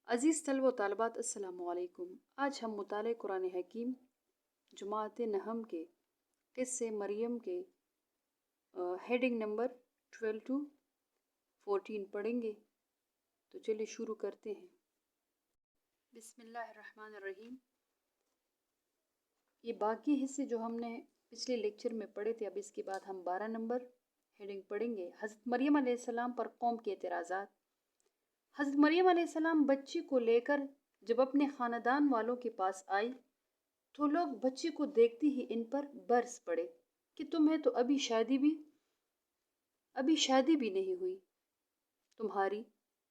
عزیز طلبہ و طالبات السلام علیکم۔ آج ہم مطالعہ قرآن حکیم جماعت نحم کے قصے مریم کے ہیڈنگ نمبر 12 to 14 پڑھیں گے، تو چلیے شروع کرتے ہیں۔ بسم اللہ الرحمن الرحیم۔ یہ باقی حصے جو ہم نے پچھلے لیکچر میں پڑھے تھے، اب اس کے بعد ہم 12 نمبر ہیڈنگ پڑھیں گے۔ حضرت مریم علیہ السلام پر قوم کے اعتراضات۔ حضرت مریم علیہ السلام بچی کو لے کر جب اپنے خاندان والوں کے پاس آئی تو لوگ بچی کو دیکھتے ہی ان پر برس پڑے کہ تمہیں تو ابھی شادی بھی نہیں ہوئی تمہاری،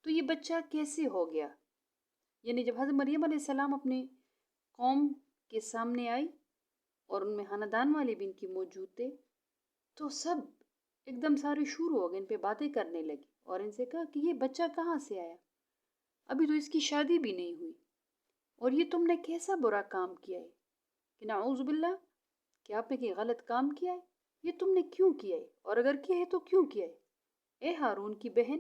تو یہ بچہ کیسے ہو گیا؟ یعنی جب حضرت مریم علیہ السلام اپنے قوم کے سامنے آئی اور ان میں خاندان والے بھی ان کی موجود تھے، تو سب ایک دم سارے شروع ہو گئے، ان پہ باتیں کرنے لگے اور ان سے کہا کہ یہ بچہ کہاں سے آیا؟ ابھی تو اس کی شادی بھی نہیں ہوئی، اور یہ تم نے کیسا برا کام کیا ہے کہ نعوذ باللہ کہ آپ نے کوئی غلط کام کیا ہے؟ یہ تم نے کیوں کیا ہے، اور اگر کیا ہے تو کیوں کیا ہے؟ اے ہارون کی بہن،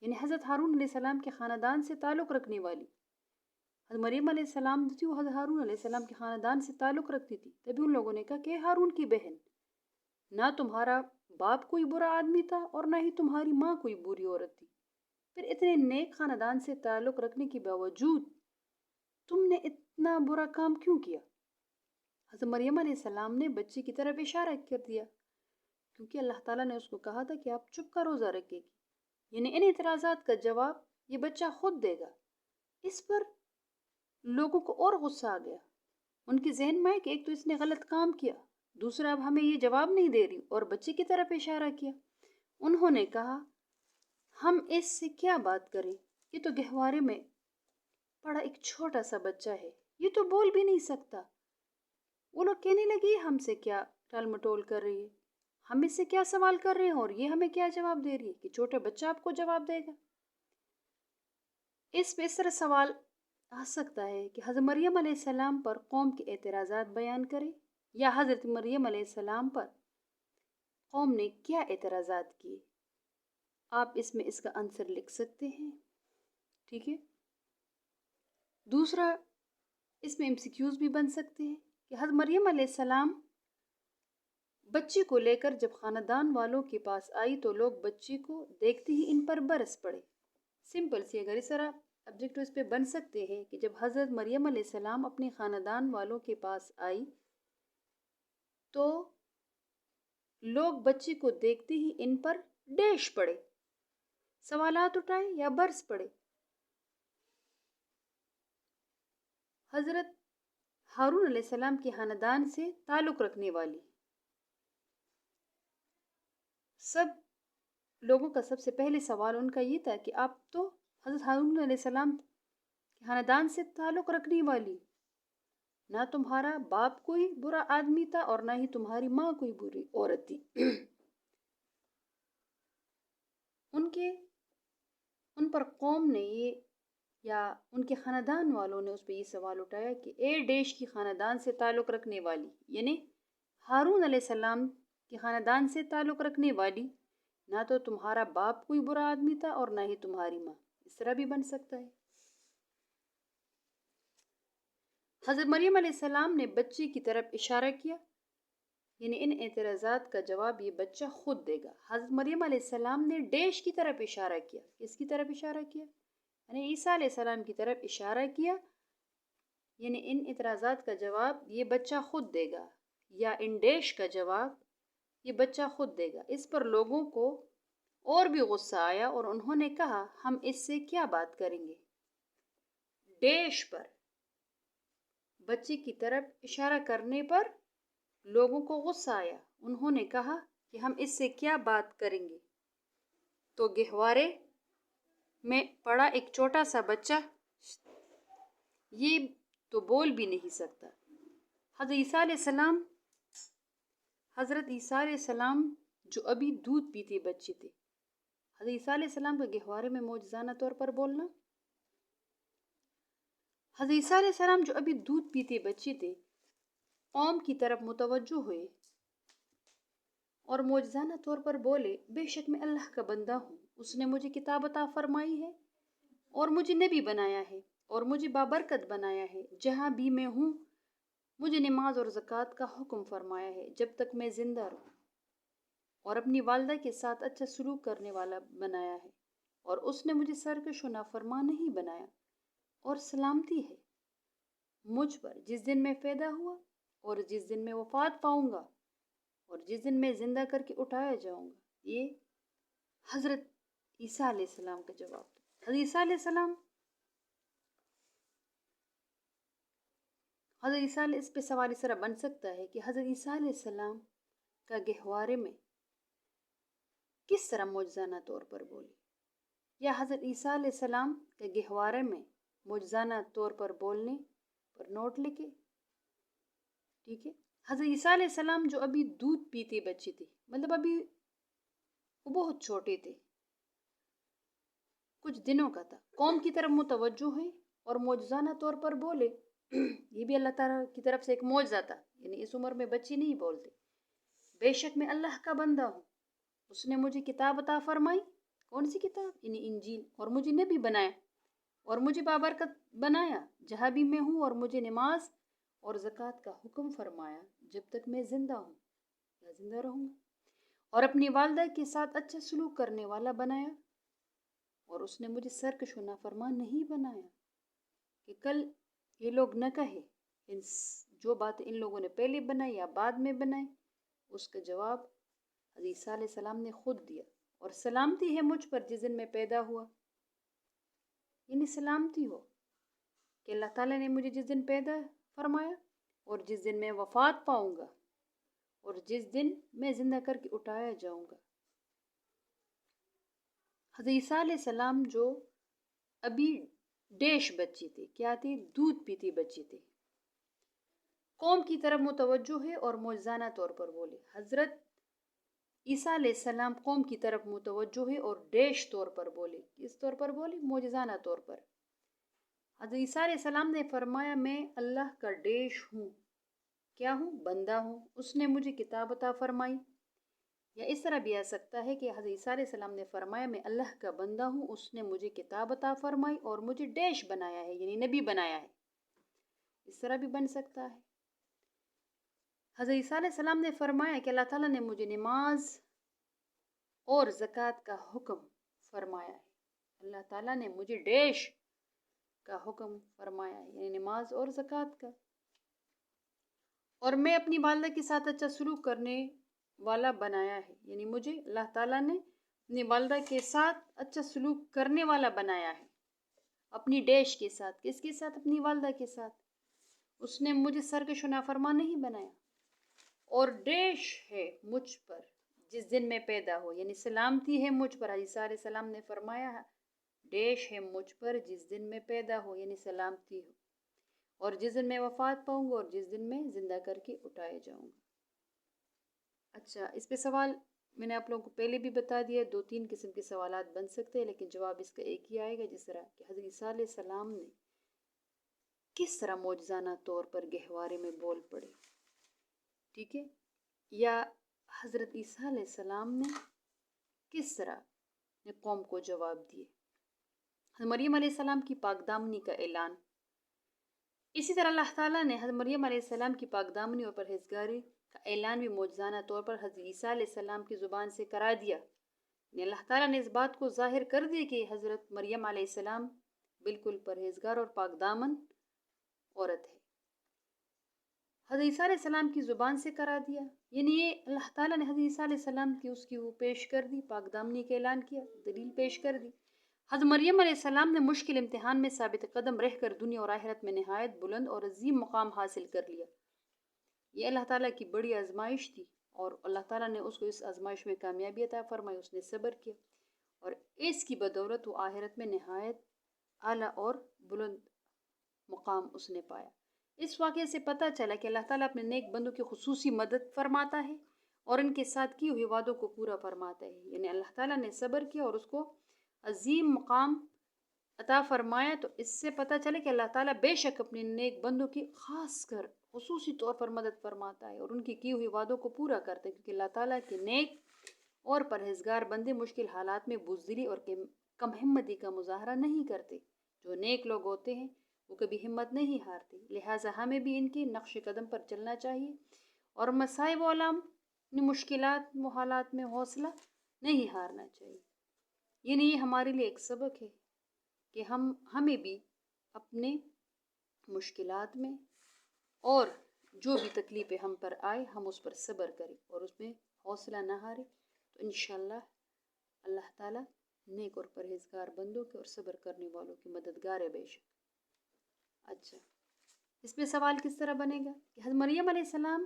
یعنی حضرت ہارون علیہ السلام کے خاندان سے تعلق رکھنے والی حضرت مریم علیہ السلام تھی، وہ حضرت ہارون علیہ السلام کے خاندان سے تعلق رکھتی تھی۔ تبھی ان لوگوں نے کہا کہ ہارون کی بہن، نہ تمہارا باپ کوئی برا آدمی تھا اور نہ ہی تمہاری ماں کوئی بری عورت تھی، پھر اتنے نیک خاندان سے تعلق رکھنے کے باوجود تم نے اتنا برا کام کیوں کیا؟ حضرت مریم علیہ السلام نے بچی کی طرف اشارہ کر دیا، کیونکہ اللہ تعالیٰ نے اس کو کہا تھا کہ آپ چپ کا روزہ رکھے گی، یعنی ان اعتراضات کا جواب یہ بچہ خود دے گا۔ اس پر لوگوں کو اور غصہ آ گیا، ان کے ذہن میں کہ ایک تو اس نے غلط کام کیا، دوسرا اب ہمیں یہ جواب نہیں دے رہی، اور بچے کی طرف اشارہ کیا۔ انہوں نے کہا ہم اس سے کیا بات کریں، یہ تو گہوارے میں پڑا ایک چھوٹا سا بچہ ہے، یہ تو بول بھی نہیں سکتا۔ وہ لوگ کہنے لگے ہم سے کیا ٹال مٹول کر رہی ہے، ہم اس سے کیا سوال کر رہے ہیں اور یہ ہمیں کیا جواب دے رہی ہے کہ چھوٹا بچہ آپ کو جواب دے گا۔ اس پہ اس طرح سوال آ سکتا ہے کہ حضرت مریم علیہ السلام پر قوم کے اعتراضات بیان کرے، یا حضرت مریم علیہ السلام پر قوم نے کیا اعتراضات کیے۔ آپ اس میں اس کا آنسر لکھ سکتے ہیں، ٹھیک ہے۔ دوسرا، اس میں MCQs بھی بن سکتے ہیں کہ حضرت مریم علیہ السلام بچی کو لے کر جب خاندان والوں کے پاس آئی تو لوگ بچی کو دیکھتے ہی ان پر برس پڑے۔ سمپل سی اگر اس طرح آبجیکٹو اس پہ بن سکتے ہیں کہ جب حضرت مریم علیہ السلام اپنے خاندان والوں کے پاس آئی تو لوگ بچی کو دیکھتے ہی ان پر ڈیش پڑے، سوالات اٹھائے یا برس پڑے۔ حضرت ہارون علیہ السلام کے خاندان سے تعلق رکھنے والی سب لوگوں کا سب سے پہلے سوال ان کا یہ تھا کہ آپ تو حضرت ہارون علیہ السلام کے خاندان سے تعلق رکھنے والی، نہ تمہارا باپ کوئی برا آدمی تھا اور نہ ہی تمہاری ماں کوئی بری عورت تھی۔ ان پر قوم نے یہ یا ان کے خاندان والوں نے اس پہ یہ سوال اٹھایا کہ اے ڈیش کی خاندان سے تعلق رکھنے والی، یعنی ہارون علیہ السلام کے خاندان سے تعلق رکھنے والی، نہ تو تمہارا باپ کوئی برا آدمی تھا اور نہ ہی تمہاری ماں۔ اس طرح بھی بن سکتا ہے۔ حضرت مریم علیہ السلام نے بچی کی طرف اشارہ کیا، یعنی ان اعتراضات کا جواب یہ بچہ خود دے گا۔ حضرت مریم علیہ السلام نے ڈیش کی طرف اشارہ کیا، کس کی طرف اشارہ کیا؟ یعنی عیسیٰ علیہ السلام کی طرف اشارہ کیا، یعنی ان اعتراضات کا جواب یہ بچہ خود دے گا، یا ان ڈیش کا جواب یہ بچہ خود دے گا۔ اس پر لوگوں کو اور بھی غصہ آیا اور انہوں نے کہا ہم اس سے کیا بات کریں گے۔ ڈیش پر بچے کی طرف اشارہ کرنے پر لوگوں کو غصہ آیا، انہوں نے کہا کہ ہم اس سے کیا بات کریں گے، تو گہوارے میں پڑا ایک چھوٹا سا بچہ، یہ تو بول بھی نہیں سکتا۔ حضرت عیسیٰ علیہ السلام جو ابھی دودھ پیتے بچے تھے، حضرت عیسیٰ علیہ السلام کا گہوارے میں معجزانہ طور پر بولنا، حضرت عیسیٰ علیہ السلام جو ابھی دودھ پیتے بچے تھے قوم کی طرف متوجہ ہوئے اور معجزانہ طور پر بولے بے شک میں اللہ کا بندہ ہوں، اس نے مجھے کتاب عطا فرمائی ہے اور مجھے نبی بنایا ہے اور مجھے بابرکت بنایا ہے، جہاں بھی میں ہوں مجھے نماز اور زکوٰۃ کا حکم فرمایا ہے جب تک میں زندہ رہوں، اور اپنی والدہ کے ساتھ اچھا سلوک کرنے والا بنایا ہے، اور اس نے مجھے سرکش و نافرمان نہیں بنایا، اور سلامتی ہے مجھ پر جس دن میں پیدا ہوا اور جس دن میں وفات پاؤں گا اور جس دن میں زندہ کر کے اٹھایا جاؤں گا۔ یہ حضرت عیسیٰ علیہ السلام کا جواب تھا۔ حضرت عیسیٰ علیہ اس پہ سوال اس طرح بن سکتا ہے کہ حضرت عیسیٰ علیہ السلام کا گہوارے میں کس طرح معجزانہ طور پر بولے، یا حضرت عیسیٰ علیہ السلام کے گہوارے میں معجزانہ طور پر بولنے پر نوٹ لکھے۔ ٹھیک ہے، حضرت عیسیٰ علیہ السلام جو ابھی دودھ پیتے بچے تھے، مطلب ابھی وہ بہت چھوٹے تھے، کچھ دنوں کا تھا، قوم کی طرف متوجہ ہے اور معجزانہ طور پر بولے۔ یہ بھی اللہ تعالیٰ کی طرف سے ایک معجزہ تھا، یعنی اس عمر میں بچے نہیں بولتے۔ بے شک میں اللہ کا بندہ ہوں، اس نے مجھے کتاب عطا فرمائی۔ کون سی کتاب؟ یعنی انجیل، اور مجھے نبی بنایا اور مجھے بابرکت بنایا جہاں بھی میں ہوں، اور مجھے نماز اور زکوٰۃ کا حکم فرمایا جب تک میں زندہ ہوں یا زندہ رہوں گا، اور اپنی والدہ کے ساتھ اچھا سلوک کرنے والا بنایا، اور اس نے مجھے سرکش و نافرمان نہیں بنایا، کہ کل یہ لوگ نہ کہے جو بات ان لوگوں نے پہلے بنائی یا بعد میں بنائی۔ اس کا جواب حضرت عیسیٰ علیہ السلام نے خود دیا، اور سلامتی ہے مجھ پر جس دن میں پیدا ہوا، یعنی سلامتی ہو کہ اللہ تعالیٰ نے مجھے جس دن پیدا فرمایا اور جس دن میں وفات پاؤں گا اور جس دن میں زندہ کر کے اٹھایا جاؤں گا۔ حضرت عیسیٰ علیہ السلام جو ابھی ڈیش بچے تھے، کیا تھے؟ دودھ پیتے بچے تھے، قوم کی طرف متوجہ ہے اور معجزانہ طور پر بولے۔ حضرت عیسیٰ علیہ السلام قوم کی طرف متوجہ ہے اور ڈیش طور پر بولے۔ کس طور پر بولے؟ معجزانہ طور پر۔ حضرت عیسیٰ علیہ السلام نے فرمایا میں اللہ کا ڈیش ہوں، کیا ہوں؟ بندہ ہوں، اس نے مجھے کتاب عطا فرمائی۔ یا اس طرح بھی آ سکتا ہے کہ حضرت عیسیٰ علیہ السلام نے فرمایا میں اللہ کا بندہ ہوں، اس نے مجھے کتاب عطا فرمائی اور مجھے ڈیش بنایا ہے، یعنی نبی بنایا ہے۔ اس طرح بھی بن سکتا ہے۔ حضرت عیسیٰ علیہ السلام نے فرمایا کہ اللہ تعالیٰ نے مجھے نماز اور زکوٰۃ کا حکم فرمایا ہے، اللہ تعالیٰ نے مجھے ڈیش کا حکم فرمایا ہے، یعنی نماز اور زکوٰۃ کا، اور میں اپنی والدہ کے ساتھ اچھا سلوک کرنے والا بنایا ہے، یعنی مجھے اللہ تعالیٰ نے اپنی والدہ کے ساتھ اچھا سلوک کرنے والا بنایا ہے، اپنی ڈیش کے ساتھ۔ کس کے ساتھ؟ اپنی والدہ کے ساتھ۔ اس نے مجھے سرکش و نافرمان نہیں بنایا، اور ڈیش ہے مجھ پر جس دن میں پیدا ہو، یعنی سلامتی ہے مجھ پر۔ عیسیٰ علیہ السلام نے فرمایا ڈیش ہے مجھ پر جس دن میں پیدا ہو، یعنی سلامتی ہو، اور جس دن میں وفات پاؤں گا اور جس دن میں زندہ کر کے اٹھایا جاؤں گا۔ اچھا، اس پہ سوال میں نے آپ لوگوں کو پہلے بھی بتا دیا، 2-3 قسم کے سوالات بن سکتے ہیں، لیکن جواب اس کا ایک ہی آئے گا، جس طرح کہ حضرت عیسیٰ علیہ السلام نے کس طرح معجزانہ طور پر گہوارے میں بول پڑے، ٹھیک ہے، یا حضرت عیسیٰ علیہ السلام نے کس طرح قوم کو جواب دیے۔ حضرت مریم علیہ السلام کی پاک دامنی کا اعلان۔ اسی طرح اللہ تعالیٰ نے حضرت مریم علیہ السلام کی پاک دامنی اور پرہیزگاری کا اعلان بھی معجزانہ طور پر حضرت عیسیٰ علیہ السلام کی زبان سے کرا دیا، یعنی اللہ تعالیٰ نے اس بات کو ظاہر کر دیا کہ حضرت مریم علیہ السلام بالکل پرہیزگار اور پاک دامن عورت ہے۔ حضرت عیسیٰ علیہ السلام کی زبان سے کرا دیا، یعنی یہ اللہ تعالیٰ نے حضرت عیسیٰ علیہ السلام کی اس کی وہ پیش کر دی، پاک دامنی کا اعلان کیا، دلیل پیش کر دی۔ حضرت مریم علیہ السلام نے مشکل امتحان میں ثابت قدم رہ کر دنیا اور آخرت میں نہایت بلند اور عظیم مقام حاصل کر لیا۔ یہ اللہ تعالیٰ کی بڑی آزمائش تھی، اور اللہ تعالیٰ نے اس کو اس آزمائش میں کامیابی عطا فرمائی، اس نے صبر کیا، اور اس کی بدولت وہ آخرت میں نہایت اعلیٰ اور بلند مقام اس نے پایا۔ اس واقعے سے پتہ چلا کہ اللہ تعالیٰ اپنے نیک بندوں کی خصوصی مدد فرماتا ہے اور ان کے ساتھ کیے ہوئے وعدوں کو پورا فرماتا ہے، یعنی اللہ تعالیٰ نے صبر کیا اور اس کو عظیم مقام عطا فرمایا، تو اس سے پتہ چلے کہ اللہ تعالیٰ بے شک اپنے نیک بندوں کی خاص کر خصوصی طور پر مدد فرماتا ہے اور ان کی کی ہوئی وعدوں کو پورا کرتا ہے، کیونکہ اللہ تعالیٰ کے نیک اور پرہیزگار بندے مشکل حالات میں بزدلی اور کم ہمتی کا مظاہرہ نہیں کرتے۔ جو نیک لوگ ہوتے ہیں وہ کبھی ہمت نہیں ہارتے، لہٰذا ہمیں بھی ان کے نقش قدم پر چلنا چاہیے اور مصائب و آلام مشکلات و حالات میں حوصلہ نہیں ہارنا چاہیے۔ یعنی یہ ہمارے لیے ایک سبق ہے کہ ہمیں بھی اپنے مشکلات میں اور جو بھی تکلیفیں ہم پر آئے ہم اس پر صبر کریں اور اس میں حوصلہ نہ ہاریں، تو انشاءاللہ اللہ تعالیٰ نیک اور پرہیزگار بندوں کے اور صبر کرنے والوں کی مددگار ہے بے شک۔ اچھا، اس میں سوال کس طرح بنے گا کہ حضرت مریم علیہ السلام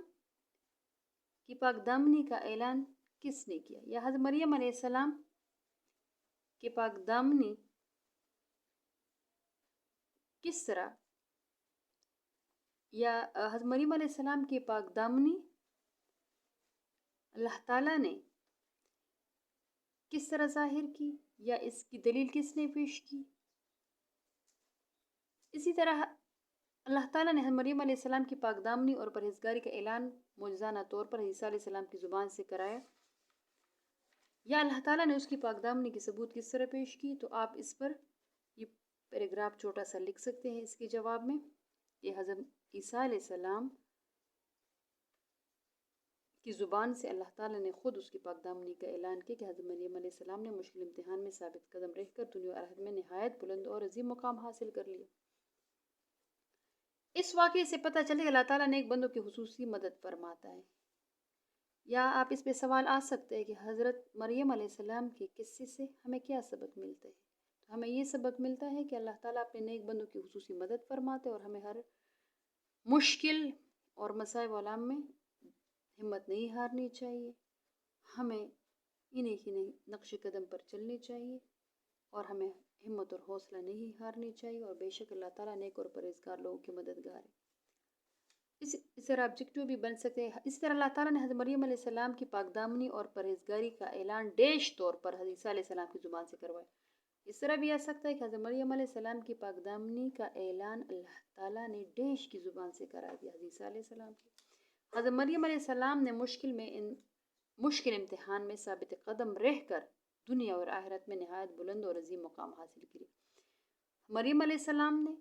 کی پاک دامنی کا اعلان کس نے کیا، یا حضرت مریم علیہ السلام کی پاک دامنی کس طرح، یا حضرت مریم علیہ السلام کی پاک دامنی اللہ تعالیٰ نے کس طرح ظاہر کی، یا اس کی دلیل کس نے پیش کی۔ اسی طرح اللہ تعالیٰ نے حضرت مریم علیہ السلام کی پاک دامنی اور پرہیزگاری کا اعلان معجزانہ طور پر عیسیٰ علیہ السلام کی زبان سے کرایا، یا اللہ تعالیٰ نے اس کی پاک دامنی کی ثبوت کس طرح پیش کی۔ تو آپ اس پر یہ پیراگراف چھوٹا سا لکھ سکتے ہیں اس کے جواب میں کہ حضرت عیسیٰ علیہ السلام کی زبان سے اللہ تعالیٰ نے خود اس کی پاک دامنی کا اعلان کیا کہ حضرت مریم علیہ السلام نے مشکل امتحان میں ثابت قدم رہ کر دنیا اور آخرت میں نہایت بلند اور عظیم مقام حاصل کر لیا۔ اس واقعے سے پتہ چلے کہ اللہ تعالیٰ نیک بندوں کی خصوصی مدد فرماتا ہے۔ یا آپ اس پہ سوال آ سکتے ہیں کہ حضرت مریم علیہ السلام کے قصے سے ہمیں کیا سبق ملتا ہے؟ تو ہمیں یہ سبق ملتا ہے کہ اللہ تعالیٰ اپنے نیک بندوں کی خصوصی مدد فرماتے اور ہمیں ہر مشکل اور مصائب و آلام میں ہمت نہیں ہارنی چاہیے، ہمیں انہیں ہی نقش قدم پر چلنی چاہیے اور ہمیں ہمت اور حوصلہ نہیں ہارنی چاہیے، اور بے شک اللہ تعالیٰ نیک اور پرہیزگار لوگوں کے مددگار ہے۔ اس طرح آبجیکٹو بھی بن سکتے ہیں۔ اس طرح اللہ تعالیٰ نے حضرت مریم علیہ السلام کی پاک دامنی اور پرہیزگاری کا اعلان ڈیش طور پر حضرت عیسیٰ علیہ السلام کی زبان سے کروایا۔ اس طرح بھی آ سکتا ہے کہ حضرت مریم علیہ السلام کی پاک دامنی کا اعلان اللہ تعالیٰ نے ڈیش کی زبان سے کرا دیا حضرت عیسیٰ علیہ السلام کی۔ حضرت مریم علیہ السلام نے مشکل امتحان میں ثابت قدم رہ کر دنیا اور آخرت میں نہایت بلند اور عظیم مقام حاصل کیا۔ مریم علیہ السلام نے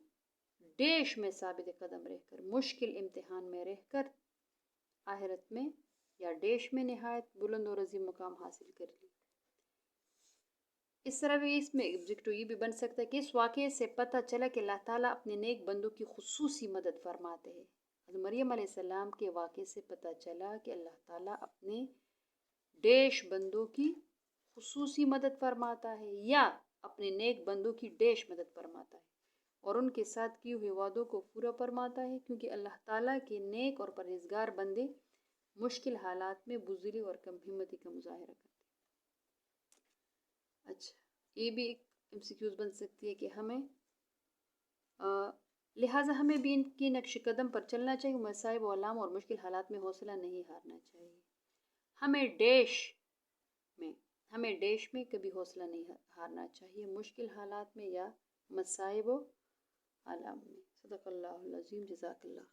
ڈیش میں ثابت قدم رہ کر مشکل امتحان میں رہ کر آخرت میں یا ڈیش میں نہایت بلند اور عظیم مقام حاصل کر لی۔ اس طرح بھی اس میں آبجیکٹو یہ بھی بن سکتا ہے کہ اس واقعے سے پتہ چلا کہ اللہ تعالیٰ اپنے نیک بندوں کی خصوصی مدد فرماتے ہیں۔ حضرت مریم علیہ السلام کے واقعے سے پتہ چلا کہ اللہ تعالیٰ اپنے ڈیش بندوں کی خصوصی مدد فرماتا ہے یا اپنے نیک بندوں کی ڈیش مدد فرماتا ہے اور ان کے ساتھ کیے ہوئے وعدوں کو پورا فرماتا ہے، کیونکہ اللہ تعالیٰ کے نیک اور پرہیزگار بندے مشکل حالات میں بزدلی اور کم ہمتی کا مظاہرہ کرتے ہیں۔ اچھا، یہ بھی ایک MCQs بن سکتی ہے کہ ہمیں لہٰذا ہمیں بھی ان کی نقش قدم پر چلنا چاہیے، مصائب و آلام اور مشکل حالات میں حوصلہ نہیں ہارنا چاہیے۔ ہمیں ڈیش میں کبھی حوصلہ نہیں ہارنا چاہیے، مشکل حالات میں یا مصائب و آلام میں۔ صدق اللہ العظیم، جزاک اللہ۔